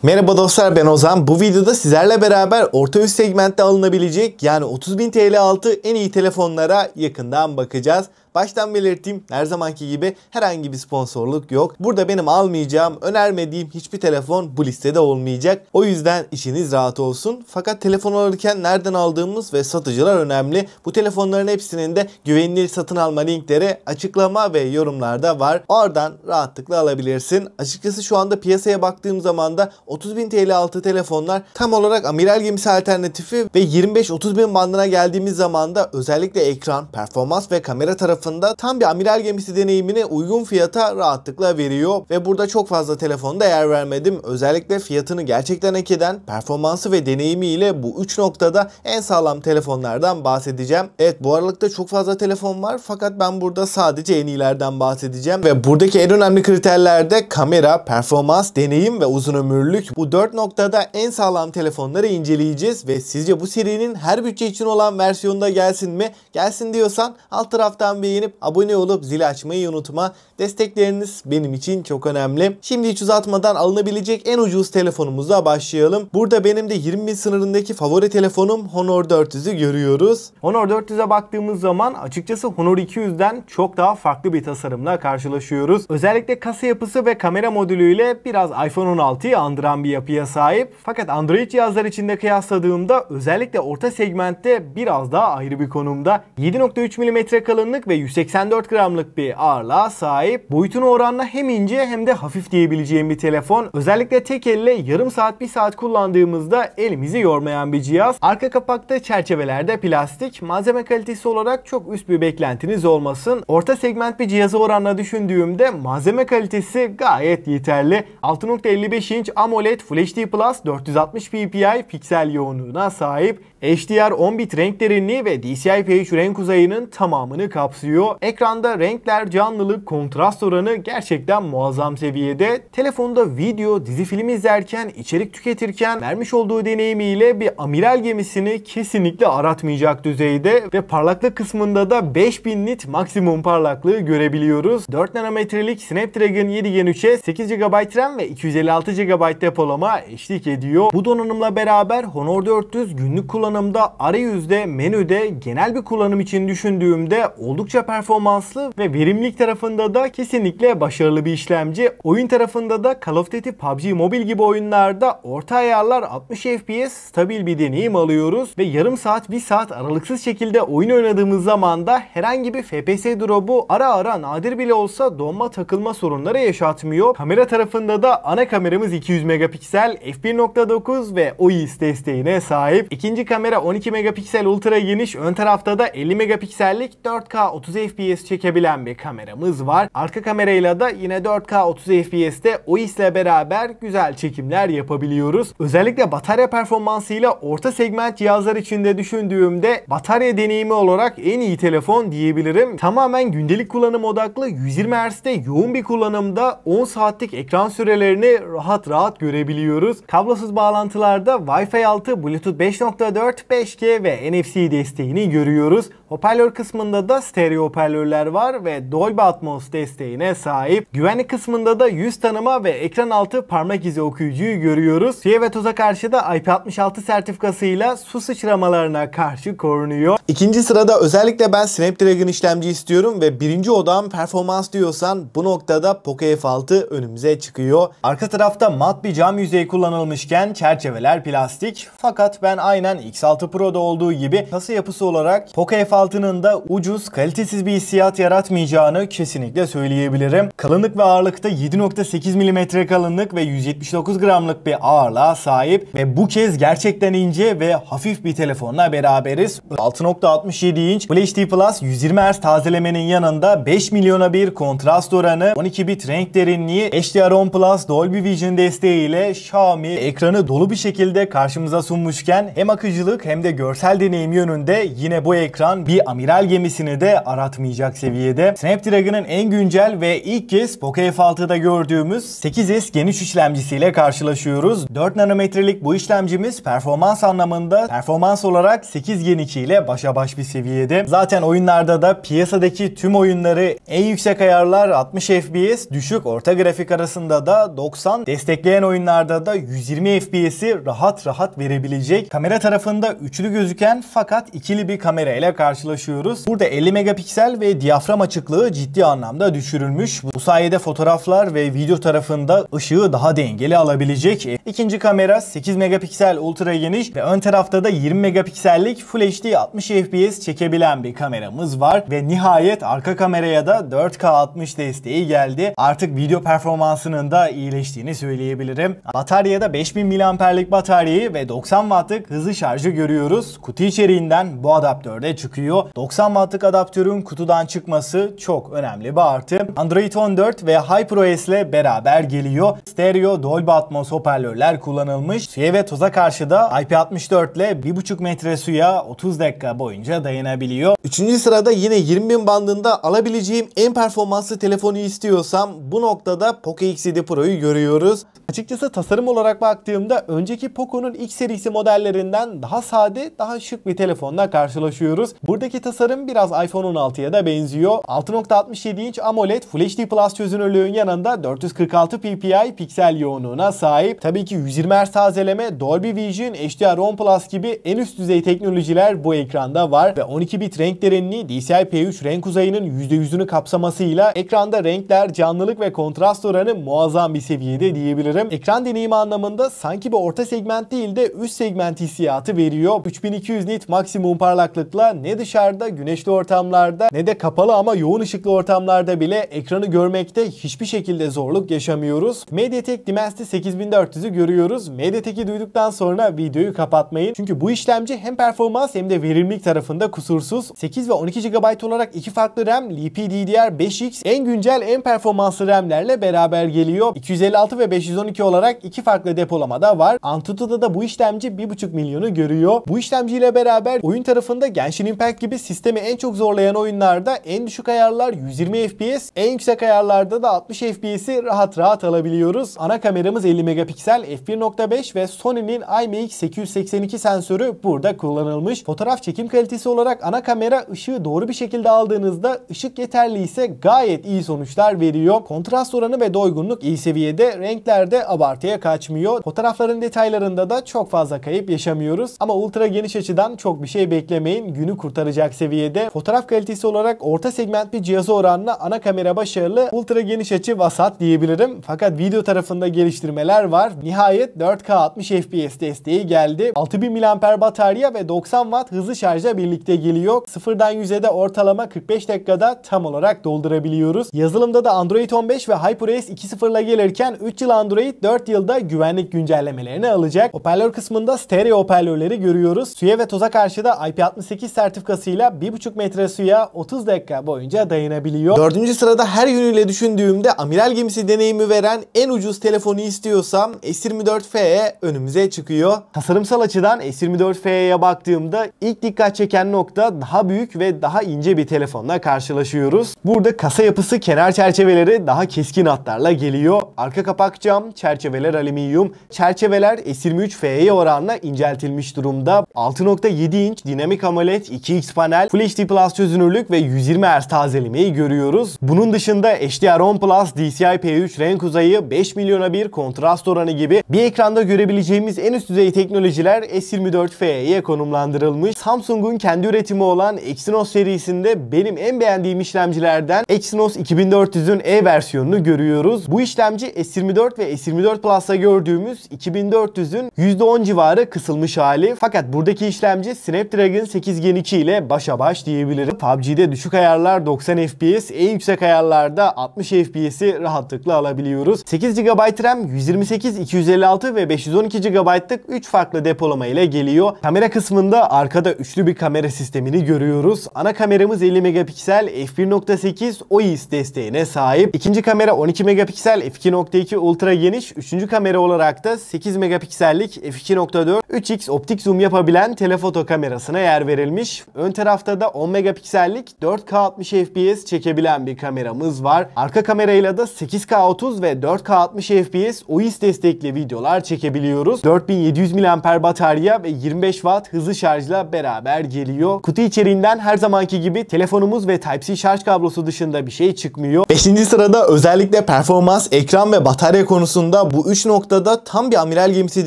Merhaba dostlar, ben Ozan. Bu videoda sizlerle beraber orta üst segmentte alınabilecek yani 30.000 TL altı en iyi telefonlara yakından bakacağız. Baştan belirteyim, her zamanki gibi herhangi bir sponsorluk yok. Burada benim almayacağım, önermediğim hiçbir telefon bu listede olmayacak. O yüzden işiniz rahat olsun. Fakat telefon alırken nereden aldığımız ve satıcılar önemli. Bu telefonların hepsinin de güvenilir satın alma linkleri açıklama ve yorumlarda var. Oradan rahatlıkla alabilirsin. Açıkçası şu anda piyasaya baktığım zaman da 30.000 TL altı telefonlar tam olarak amiral gemisi alternatifi ve 25-30.000 bandına geldiğimiz zaman da özellikle ekran, performans ve kamera tarafında tam bir amiral gemisi deneyimini uygun fiyata rahatlıkla veriyor ve burada çok fazla telefonda yer vermedim. Özellikle fiyatını gerçekten hak eden, performansı ve deneyimiyle bu 3 noktada en sağlam telefonlardan bahsedeceğim. Evet, bu aralıkta çok fazla telefon var fakat ben burada sadece en iyilerden bahsedeceğim ve buradaki en önemli kriterler de kamera, performans, deneyim ve uzun ömürlülük. Bu 4 noktada en sağlam telefonları inceleyeceğiz ve sizce bu serinin her bütçe için olan versiyonda gelsin mi? Gelsin diyorsan alt taraftan beğenip abone olup zili açmayı unutma. Destekleriniz benim için çok önemli. Şimdi hiç uzatmadan alınabilecek en ucuz telefonumuzla başlayalım. Burada benim de 20.000 sınırındaki favori telefonum Honor 400'ü görüyoruz. Honor 400'e baktığımız zaman açıkçası Honor 200'den çok daha farklı bir tasarımla karşılaşıyoruz. Özellikle kasa yapısı ve kamera modülüyle biraz iPhone 16'yı andıran bir yapıya sahip. Fakat Android cihazlar içinde kıyasladığımda özellikle orta segmentte biraz daha ayrı bir konumda. 7.3 mm kalınlık ve 184 gramlık bir ağırlığa sahip. Boyutuna oranla hem ince hem de hafif diyebileceğim bir telefon. Özellikle tek elle yarım saat 1 saat kullandığımızda elimizi yormayan bir cihaz. Arka kapakta çerçevelerde plastik. Malzeme kalitesi olarak çok üst bir beklentiniz olmasın. Orta segment bir cihazı oranla düşündüğümde malzeme kalitesi gayet yeterli. 6.55 inç AMOLED Full HD Plus 460 ppi piksel yoğunluğuna sahip. HDR 10 bit renk derinliği ve DCI-P3 renk uzayının tamamını kapsıyor. Ekranda renkler, canlılık, kontrast oranı gerçekten muazzam seviyede. Telefonda video, dizi film izlerken, içerik tüketirken vermiş olduğu deneyimiyle bir amiral gemisini kesinlikle aratmayacak düzeyde ve parlaklık kısmında da 5000 nit maksimum parlaklığı görebiliyoruz. 4 nanometrelik Snapdragon 7 Gen 3'e 8 GB RAM ve 256 GB depolama eşlik ediyor. Bu donanımla beraber Honor 400 günlük kullanımda, arayüzde, menüde, genel bir kullanım için düşündüğümde oldukça performanslı ve verimlilik tarafında da kesinlikle başarılı bir işlemci. Oyun tarafında da Call of Duty, PUBG Mobile gibi oyunlarda orta ayarlar 60 FPS stabil bir deneyim alıyoruz ve yarım saat 1 saat aralıksız şekilde oyun oynadığımız zaman da herhangi bir FPS drop'u ara ara nadir bile olsa donma takılma sorunları yaşatmıyor. Kamera tarafında da ana kameramız 200 megapiksel, f1.9 ve OIS desteğine sahip. İkinci kamera 12 megapiksel ultra geniş, ön tarafta da 50 megapiksellik 4K 30 FPS çekebilen bir kameramız var. Arka kamerayla da yine 4K 30 FPS'te OIS ile beraber güzel çekimler yapabiliyoruz. Özellikle batarya performansıyla orta segment cihazlar içinde düşündüğümde batarya deneyimi olarak en iyi telefon diyebilirim. Tamamen gündelik kullanım odaklı 120 Hz'de yoğun bir kullanımda 10 saatlik ekran sürelerini rahat görebiliyoruz. Kablosuz bağlantılarda Wi-Fi 6, Bluetooth 5.4, 5G ve NFC desteğini görüyoruz. Hoparlör kısmında da stereo hoparlörler var ve Dolby Atmos desteğine sahip. Güvenlik kısmında da yüz tanıma ve ekran altı parmak izi okuyucuyu görüyoruz. Suya ve toza karşı da IP66 sertifikasıyla su sıçramalarına karşı korunuyor. İkinci sırada özellikle ben Snapdragon işlemci istiyorum ve birinci odam performans diyorsan bu noktada Poco F6 önümüze çıkıyor. Arka tarafta mat bir cam yüzey kullanılmışken çerçeveler plastik. Fakat ben aynen X6 Pro'da olduğu gibi kasa yapısı olarak Poco F6'nın da ucuz, kalitesiz bir hissiyat yaratmayacağını kesinlikle söyleyebilirim. Kalınlık ve ağırlıkta 7.8 mm kalınlık ve 179 gramlık bir ağırlığa sahip ve bu kez gerçekten ince ve hafif bir telefonla beraberiz. 6.67 inç Full HD Plus 120 Hz tazelemenin yanında 5 milyona bir kontrast oranı, 12 bit renk derinliği, HDR10 Plus Dolby Vision desteğiyle Xiaomi ekranı dolu bir şekilde karşımıza sunmuşken hem akıcılık hem de görsel deneyim yönünde yine bu ekran bir amiral gemisini de aratmayacak seviyede. Snapdragon'ın en güncel ve ilk kez Poco F6'da gördüğümüz 8S geniş işlemcisiyle karşılaşıyoruz. 4 nanometrelik bu işlemcimiz performans anlamında performans olarak 8 Gen 2 ile başa baş bir seviyede. Zaten oyunlarda da piyasadaki tüm oyunları en yüksek ayarlar 60 FPS, düşük orta grafik arasında da 90, destekleyen oyunlarda da 120 FPS'i rahat rahat verebilecek. Kamera tarafında üçlü gözüken fakat ikili bir kamera ile karşılaşıyoruz. Burada 50 megapiksel ve diyafram açıklığı ciddi anlamda düşürülmüş. Bu sayede fotoğraflar ve video tarafında ışığı daha dengeli alabilecek. İkinci kamera 8 megapiksel ultra geniş ve ön tarafta da 20 megapiksellik Full HD 60 FPS çekebilen bir kameramız var. Ve nihayet arka kameraya da 4K 60 desteği geldi. Artık video performansının da iyileştiğini söyleyebilirim. Bataryada 5000 mAh'lik bataryayı ve 90 Watt'lık hızlı şarjı görüyoruz. Kutu içeriğinden bu adaptörde çıkıyor. 90 Watt'lık adaptörün kutudan çıkması çok önemli bir artı. Android 14 ve HyperOS ile beraber geliyor. Stereo Dolby Atmos hoparlörler kullanılmış. Suya ve toza karşı da IP64 ile 1,5 metre suya 30 dakika boyunca dayanabiliyor. 3. sırada yine 20.000 bandında alabileceğim en performanslı telefonu istiyorsam bu noktada Poco X7 Pro'yu görüyoruz. Açıkçası tasarım olarak baktığımda önceki Poco'nun X serisi modellerinden daha sade, daha şık bir telefonla karşılaşıyoruz. Buradaki tasarım biraz iPhone 16'ya da benziyor. 6.67 inç AMOLED Full HD Plus çözünürlüğün yanında 446 ppi piksel yoğunluğuna sahip. Tabii ki 120 Hz tazeleme, Dolby Vision, HDR10 Plus gibi en üst düzey teknolojiler bu ekranda var ve 12 bit renk derinliği DCI-P3 renk uzayının %100'ünü kapsamasıyla ekranda renkler, canlılık ve kontrast oranı muazzam bir seviyede diyebilirim. Ekran deneyimi anlamında sanki bir orta segment değil de üst segment hissiyatı veriyor. 3200 nit maksimum parlaklıkla ne dışarıda güneşli ortamlarda ne de kapalı ama yoğun ışıklı ortamlarda bile ekranı görmekte hiçbir şekilde zorluk yaşamıyoruz. MediaTek Dimensity 8400'ü görüyoruz. MediaTek'i duyduktan sonra videoyu kapatmayın. Çünkü bu işlemci hem performans hem de verimlilik tarafında kusursuz. 8 ve 12 GB olarak iki farklı RAM, LPDDR5X en güncel en performanslı RAM'lerle beraber geliyor. 256 ve 512 olarak iki farklı depolamada var. Antutu'da da bu işlemci 1,5 milyonu görüyor. Bu işlemciyle beraber oyun tarafında Genshin Impact gibi sistemi en çok zorlayan oyunlarda en düşük ayarlar 120 FPS, en yüksek ayarlarda da 60 FPS'i rahat rahat alabiliyoruz. Ana kameramız 50 megapiksel f1.5 ve Sony'nin IMX882 sensörü burada kullanılmış. Fotoğraf çekim kalitesi olarak ana kamera ışığı doğru bir şekilde aldığınızda ışık yeterli ise gayet iyi sonuçlar veriyor. Kontrast oranı ve doygunluk iyi seviyede, renklerde abartıya kaçmıyor. Fotoğrafların detaylarında da çok fazla kayıp yaşamıyoruz. Ama ultra geniş açıdan çok bir şey beklemeyin. Günü kurtaracak seviyede. Fotoğraf kalitesi olarak orta segment bir cihaza oranla ana kamera başarılı. Ultra geniş açı vasat diyebilirim. Fakat video tarafında geliştirmeler var. Nihayet 4K 60 FPS desteği geldi. 6000 mAh batarya ve 90 Watt hızlı şarjla birlikte geliyor. Sıfırdan 100'e de ortalama 45 dakikada tam olarak doldurabiliyoruz. Yazılımda da Android 15 ve HyperOS 2.0 ile gelirken 3 yıl Android, 4 yılda güvenlik güncellemelerini alacak. Hoparlör kısmında stereo hoparlörleri görüyoruz. Suya ve toza karşı da IP68 sertifikasıyla 1,5 metre suya 30 dakika boyunca dayanabiliyor. 4. sırada her yönüyle düşündüğümde amiral gemisi deneyimi veren en ucuz telefonu istiyorsam S24 FE önümüze çıkıyor. Tasarımsal açıdan S24 FE'ye baktığımda ilk dikkat çeken nokta daha büyük ve daha ince bir telefonla karşılaşıyoruz. Burada kasa yapısı, kenar çerçeveleri daha keskin hatlarla geliyor. Arka kapak cam, çerçeveler alüminyum. Çerçeveler S23 FE'ye oranla inceltilmiş durumda. 6.7 inç dinamik AMOLED 2X panel, Full HD Plus çözünürlük ve 120 Hz tazelemeyi görüyoruz. Bunun dışında HDR10 Plus, DCI-P3 renk uzayı, 5 milyona bir kontrast oranı gibi bir ekranda görebileceğimiz en üst düzey teknolojiler S24 FE'ye konumlandırılmış. Samsung'un kendi üretimi olan Exynos serisinde benim en beğendiğim işlemcilerden Exynos 2400'ün E versiyonunu görüyoruz. Bu işlemci S24 ve S24 Plus'ta gördüğümüz 2400'ün %10 civarı kısılmış hali. Fakat buradaki işlemci Snapdragon 8 Gen 2 ile başa baş diyebilirim. PUBG'de düşük ayarlar 90 FPS, en yüksek ayarlarda 60 FPS'i rahatlıkla alabiliyoruz. 8 GB RAM, 128, 256 ve 512 GB'lık 3 farklı depolama ile geliyor. Kamera kısmında arkada üçlü bir kamera sistemini görüyoruz. Ana kameramız 50 megapiksel f1.8 OIS desteğine sahip. İkinci kamera 12 megapiksel f2.2 ultra geniş. Üçüncü kamera olarak da 8 megapiksellik f2.4 3x optik zoom yapabilen telefoto kamerasına yer verilmiş. Ön tarafta da 10 megapiksellik 4K 60 FPS çekebilen bir kameramız var. Arka kamerayla da 8K 30 ve 4K 60 FPS OIS destekli videolar çekebiliyoruz. 4700 mAh batarya ve 25 Watt hızlı şarjla beraber geliyor. Kutu içeriğinden her zamanki gibi telefonumuz ve Type-C şarj kablosu dışında bir şey çıkmıyor. 5. sırada özellikle performans, ekran ve batarya konusunda bu 3 noktada tam bir amiral gemisi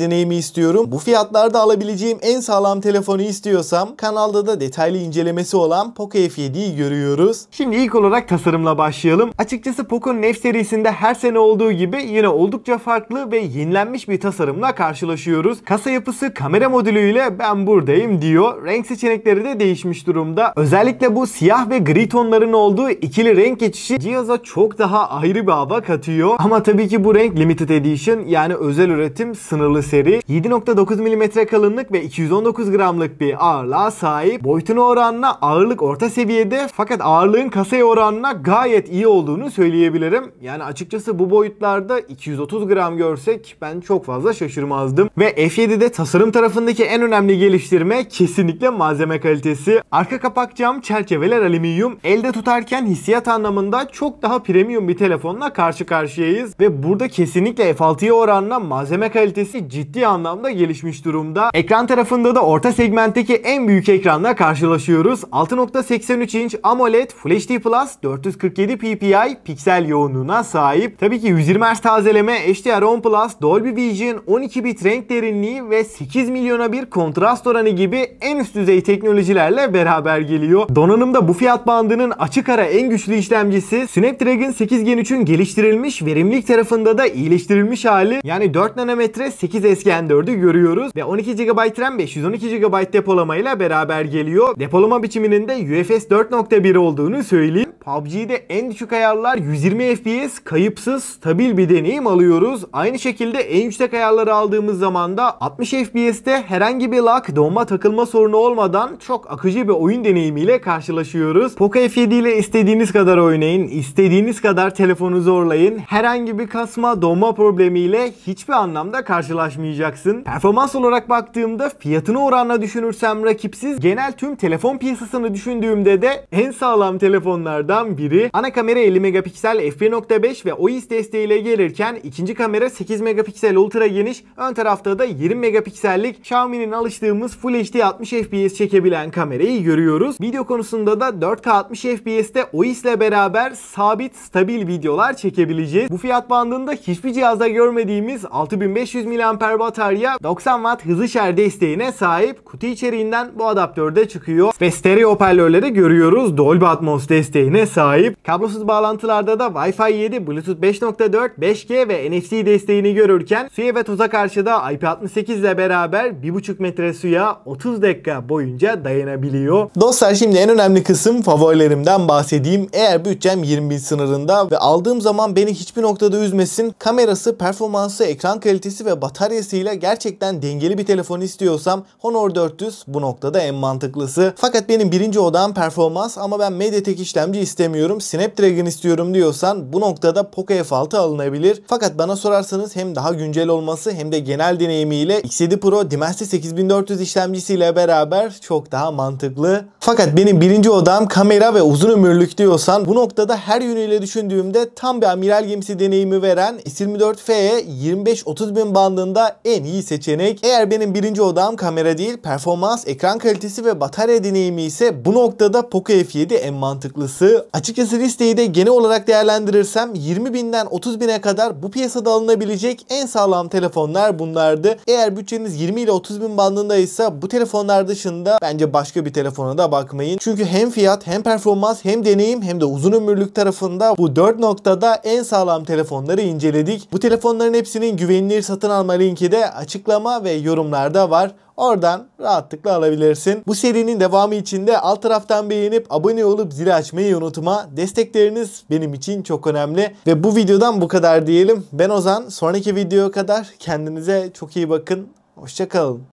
deneyimi istiyorum. Bu fiyatlarda alabileceğim en sağlam telefonu istiyorsam kanalda da detaylı incelemesi olan Poco F7'yi görüyoruz. Şimdi ilk olarak tasarımla başlayalım. Açıkçası Poco'nun F serisinde her sene olduğu gibi yine oldukça farklı ve yenilenmiş bir tasarımla karşılaşıyoruz. Kasa yapısı kamera modülüyle ben buradayım diyor. Renk seçenekleri de değişmiş durumda. Özellikle bu siyah ve gri tonların olduğu ikili renk geçişi cihaza çok daha ayrı bir hava katıyor. Ama tabii ki bu renk limited edition, yani özel üretim, sınırlı seri. 7.9 mm kalınlık ve 219 gramlık bir ağırlığa sahip. Boyutuna oranla ağırlık orta seviyede, fakat ağırlığın kasaya oranla gayet iyi olduğunu söyleyebilirim. Yani açıkçası bu boyutlarda 230 gram görsek ben çok fazla şaşırmazdım. Ve F7'de tasarım tarafındaki en önemli geliştirme kesinlikle malzeme kalitesi. Arka kapak cam, çerçeveler alüminyum. Elde tutarken hissiyat anlamında çok daha premium bir telefonla karşı karşıyayız. Ve burada kesinlikle F6'ya oranla malzeme kalitesi ciddi anlamda gelişmiş durumda. Ekran tarafında da orta segmentteki en büyük ekranla karşılaşıyoruz. 6.83 inç AMOLED Full HD Plus 447 ppi piksel yoğunluğuna sahip. Tabii ki 120 Hz tazeleme, HDR10 Plus, Dolby Vision, 12 bit renk derinliği ve 8 milyona bir kontrast oranı gibi en üst düzey teknolojilerle beraber geliyor. Donanımda bu fiyat bandının açık ara en güçlü işlemcisi Snapdragon 8 Gen 3'ün geliştirilmiş, verimlilik tarafında da iyileştirilmiş hali. Yani 4 nanometre 8S Gen 4'ü görüyoruz ve 12 GB RAM, 512 GB depolamayla beraber geliyor. Depolama biçiminin de UFS 4.1 olduğunu söyleyeyim. PUBG'de en düşük ayarlar 120 FPS, kayıpsız, stabil bir deneyim alıyoruz. Aynı şekilde en yüksek ayarları aldığımız zaman da 60 FPS'te herhangi bir lag, donma, takılma sorunu olmadan çok akıcı bir oyun deneyimiyle karşılaşıyoruz. Poco F7 ile istediğiniz kadar oynayın, istediğiniz kadar telefonu zorlayın. Herhangi bir kasma, donma problemiyle hiçbir anlamda karşılaşmayacaksın. Performans olarak baktığımda fiyatını oranla düşünürsem rakipsiz, genel tüm telefon piyasasını düşündüğümde de en sağlam telefonlardan biri. Ana kamera 50 megapiksel f1.5 ve OIS desteğiyle gelirken ikinci kamera 8 megapiksel ultra geniş, ön tarafta da 20 megapiksellik Xiaomi'nin alıştığımız Full HD 60 FPS çekebilen kamerayı görüyoruz. Video konusunda da 4K 60 FPS'te OIS ile beraber sabit, stabil videolar çekebileceğiz. Bu fiyat bandında hiçbir cihazda görmediğimiz 6500 mAh batarya, 90 Watt hızlı şarj desteğine sahip. Kutu içeriğinden bu adaptör de çıkıyor ve stereo hoparlörleri görüyoruz. Dolby Atmos desteğine sahip. Kablosuz bağlantılarda da Wi-Fi 7, Bluetooth 5.4, 5G ve NFC desteğini görürken suya ve toza karşı da IP68 ile beraber 1,5 metre suya 30 dakika boyunca dayanabiliyor. Dostlar, şimdi en önemli kısım, favorilerimden bahsedeyim. Eğer bütçem 20.000 sınırında ve aldığım zaman beni hiçbir noktada üzmesin, kamerası, performansı, ekran kalitesi ve bataryasıyla gerçekten dengeli bir telefon istiyorsam Honor 400 bu noktada en mantıklısı. Fakat benim birinci odağım performans ama ben MediaTek işlemci istemiyorum, Snapdragon istiyorum diyorsan bu noktada Poco F6 alınabilir. Fakat bana sorarsanız hem daha güncel olması hem de genel deneyimiyle X7 Pro Dimensity 8400 işlemcisiyle beraber çok daha mantıklı. Fakat benim birinci odağım kamera ve uzun ömürlük diyorsan bu noktada her yönüyle düşündüğümde tam bir amiral gemisi deneyimi veren S24F'ye 25-30 bin bandında en iyi seçenek. Eğer benim birinci odağım kamera değil, performans, ekran kalitesi ve batarya deneyimi ise bu noktada Poco F7 en mantıklısı. Açıkçası listeyi de genel olarak değerlendirirsem 20.000'den 30.000'e kadar bu piyasada alınabilecek en sağlam telefonlar bunlardı. Eğer bütçeniz 20 ile 30.000 bandındaysa bu telefonlar dışında bence başka bir telefona da bakmayın. Çünkü hem fiyat, hem performans, hem deneyim, hem de uzun ömürlük tarafında bu 4 noktada en sağlam telefonları inceledik. Bu telefonların hepsinin güvenilir satın alma linki de açıklama ve yorumlarda var. Oradan rahatlıkla alabilirsin. Bu serinin devamı için de alt taraftan beğenip abone olup zili açmayı unutma. Destekleriniz benim için çok önemli. Ve bu videodan bu kadar diyelim. Ben Ozan. Sonraki videoya kadar kendinize çok iyi bakın. Hoşça kalın.